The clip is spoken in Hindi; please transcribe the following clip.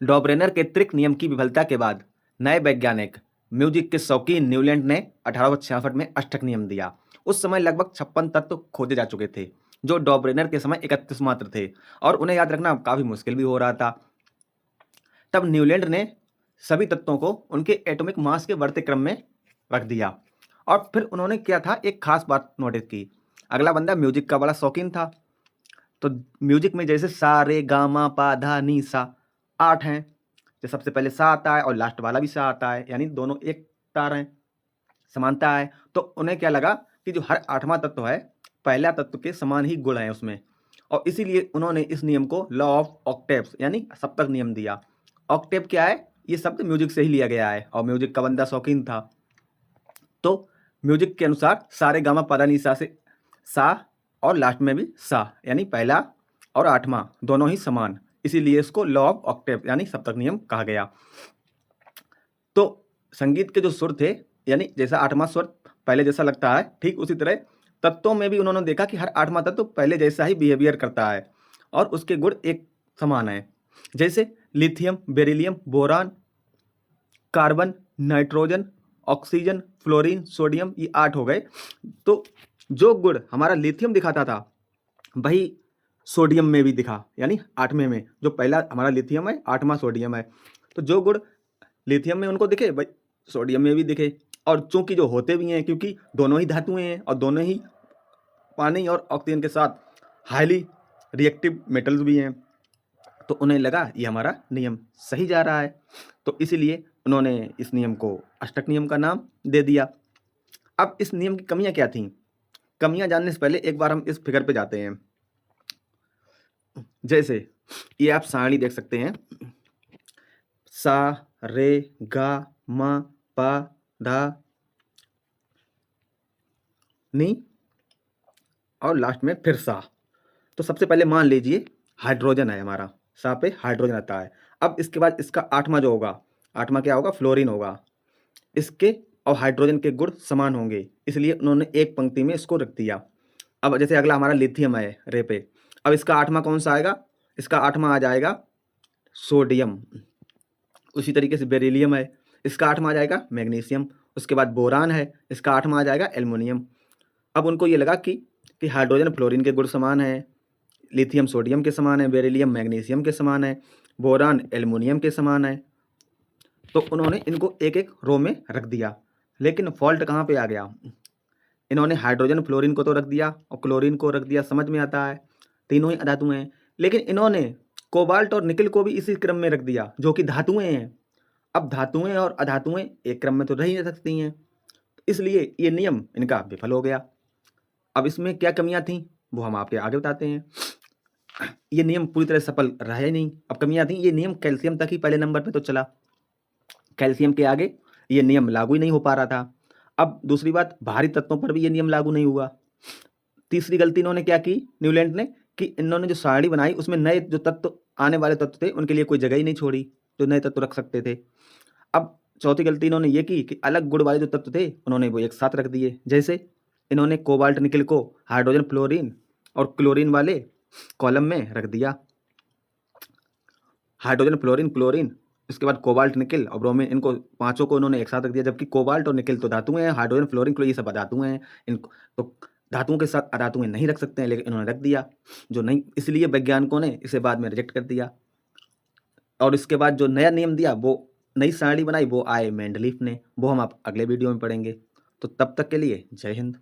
डॉबरेनर के त्रिक नियम की विफलता के बाद नए वैज्ञानिक म्यूजिक के शौकीन न्यूलैंड ने 1866 में अष्टक नियम दिया। उस समय लगभग 56 तत्व खोजे जा चुके थे, जो डॉबरेनर के समय 31 मात्र थे, और उन्हें याद रखना काफी मुश्किल भी हो रहा था। तब न्यूलैंड ने सभी तत्वों को उनके एटॉमिक मास के बढ़ते क्रम में रख दिया, और फिर उन्होंने क्या था, एक खास बात नोटिस की। अगला बंदा म्यूजिक का बड़ा शौकीन था, तो म्यूजिक में जैसे सा रे गा मा पा धा नी सा 8 हैं, जो सबसे पहले सा आता है और लास्ट वाला भी सा आता है, यानी दोनों एक तार हैं, समानता है। तो उन्हें क्या लगा कि जो हर 8वां तत्व है, पहला तत्व के समान ही गुण हैं उसमें, और इसीलिए उन्होंने इस नियम को लॉ ऑफ ऑक्टेव्स यानी सप्तक नियम दिया। ऑक्टेव क्या है? ये शब्द म्यूजिक से ही लिया गया है, और म्यूजिक का बंदा शौकीन था, तो म्यूजिक के अनुसार सारे गामा पादा नी सा से सा, और लास्ट में भी सा, यानी पहला और 8वां दोनों ही समान, इसीलिए इसको लॉ ऑफ ऑक्टेव यानी सप्तक नियम कहा गया। तो संगीत के जो सुर थे, यानी जैसा 8वां स्वर पहले जैसा लगता है, ठीक उसी तरह तत्वों में भी उन्होंने देखा कि हर 8वां तत्व पहले जैसा ही बिहेवियर करता है, और उसके गुण एक समान है। जैसे lithium, beryllium, boron, carbon, nitrogen, oxygen, fluorine, sodium, ये 8 हो गए। तो जो गुण हमारा लिथियम दिखाता था, वही सोडियम में भी दिखा, यानी 8वें में जो पहला हमारा लिथियम है, 8वां सोडियम है। तो जो गुण लिथियम में उनको दिखे, भाई सोडियम में भी दिखे। और चूंकि जो होते भी हैं, क्योंकि दोनों ही धातुएं हैं और दोनों ही पानी और ऑक्सीजन के साथ हाईली रिएक्टिव मेटल्स भी हैं, तो उन्हें लगा ये हमारा नियम सही जा रहा है, तो इसीलिए उन्होंने इस नियम को अष्टक नियम का नाम दे दिया। अब इस नियम की कमियां क्या थीं? कमियां जानने से पहले एक बार हम इस फिगर पे जाते हैं। जैसे ये आप सारणी देख सकते हैं, सा रे गा मा पा धा नी और लास्ट में फिर सा। तो सबसे पहले मान लीजिए हाइड्रोजन है हमारा, सा पे हाइड्रोजन आता है। अब इसके बाद इसका 8वां जो होगा, 8वां क्या होगा? फ्लोरीन होगा। इसके और हाइड्रोजन के गुण समान होंगे, इसलिए उन्होंने एक पंक्ति में इसको रख दिया। अब जैसे अगला हमारा लिथियम है रे पे, अब इसका 8वां कौन सा आएगा? इसका 8वां आ जाएगा सोडियम। उसी तरीके से बेरिलियम है, इसका 8वां आ जाएगा मैग्नीशियम। उसके बाद बोरान है, इसका 8वां आ जाएगा एल्युमिनियम। अब उनको ये लगा कि हाइड्रोजन फ्लोरीन के गुण समान है, लिथियम सोडियम के समान है, बेरिलियम मैग्नीशियम के समान है, बोरान एल्युमिनियम के समान है, तो उन्होंने इनको एक एक रो में रख दिया। लेकिन फॉल्ट कहाँ पे आ गया? इन्होंने हाइड्रोजन फ्लोरीन को तो रख दिया और क्लोरीन को रख दिया, समझ में आता है, तीनों ही अधातुएं हैं। लेकिन इन्होंने कोबाल्ट और निकिल को भी इसी क्रम में रख दिया, जो कि धातुएं हैं। अब धातुएं और अधातुएं एक क्रम में तो रह ही नहीं सकती हैं, इसलिए ये नियम इनका विफल हो गया। अब इसमें क्या कमियां थीं वो हम आपके आगे बताते हैं। ये नियम पूरी तरह सफल रहा ही नहीं। अब कमियां थी, ये नियम कैल्शियम तक ही पहले नंबर पे तो चला, कैल्शियम के आगे ये नियम लागू ही नहीं हो पा रहा था। अब दूसरी बात, भारी तत्वों पर भी ये नियम लागू नहीं हुआ। तीसरी गलती इन्होंने क्या की न्यूलैंड ने, कि इन्होंने जो सारणी बनाई उसमें नए जो तत्व आने वाले तत्व थे उनके लिए कोई जगह ही नहीं छोड़ी जो नए तत्व रख सकते थे। अब चौथी गलती इन्होंने ये की कि अलग गुण वाले जो तत्व थे उन्होंने वो एक साथ रख दिए। जैसे इन्होंने कोबाल्ट निकिल को हाइड्रोजन फ्लोरीन और क्लोरीन वाले कॉलम में रख दिया, हाइड्रोजन फ्लोरीन क्लोरीन, इसके बाद कोबाल्ट निकिल और ब्रोमीन, इनको पांचों को इन्होंने एक साथ रख दिया। जबकि कोबाल्ट और निकिल तो धातुएं हैं, हाइड्रोजन फ्लोरीन क्लोरीन ये सब अधातुएं हैं, इनको तो धातुओं के साथ अधातुएं नहीं रख सकते हैं, लेकिन इन्होंने रख दिया जो नहीं, इसलिए वैज्ञानिकों ने इसे बाद में रिजेक्ट कर दिया। और इसके बाद जो नया नियम दिया, वो नई सारणी बनाई, वो आए मेंडलीफ ने, वो हम आप अगले वीडियो में पढ़ेंगे। तो तब तक के लिए जय हिंद।